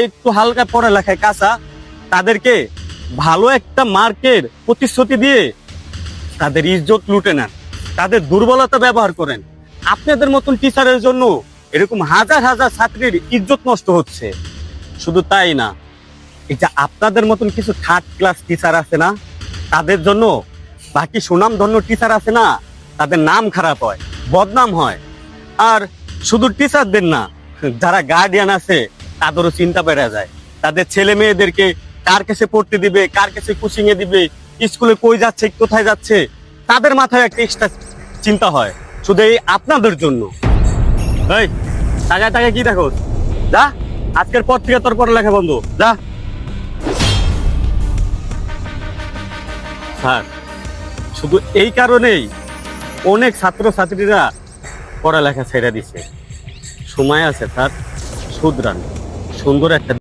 একটু হালকা পড়ালেখায় কাঁচা, তাদেরকে ভালো একটা মার্কের প্রতিশ্রুতি দিয়ে তাদের ইজ্জত লুটে নেন, তাদের দুর্বলতা ব্যবহার করেন। আপনাদের মতন টিচারের জন্য এরকম হাজার হাজার ছাত্রীর ইজ্জত নষ্ট হচ্ছে। শুধু তাই না, এই যে আপনাদের মতন কিছু থার্ড ক্লাস টিচার আছে না, তাদের জন্য বাকি সুনামধন্য টিচার আছে না, তাদের নাম খারাপ হয়, বদনাম হয়। আর শুধু টিচারদের না, যারা গার্ডিয়ান আছে তাদেরও চিন্তা বেড়ে যায়। তাদের ছেলে মেয়েদেরকে কার কাছে পড়তে দিবে, কার কাছে কোচিং এ দিবে, স্কুলে কই যাচ্ছে, কোথায় যাচ্ছে, তাদের মাথায় একটা এক্সট্রা চিন্তা হয় শুধু এই আপনাদের জন্য। এই টাকায় টাকায় কি দেখো, যা আজকের পর থেকে তোর পড়ালেখা বন্ধ, যা। স্যার, শুধু এই কারণেই অনেক ছাত্র ছাত্রীরা পড়ালেখা ছেড়ে দিছে। সময় আছে স্যার, শুধরান, সুন্দর একটা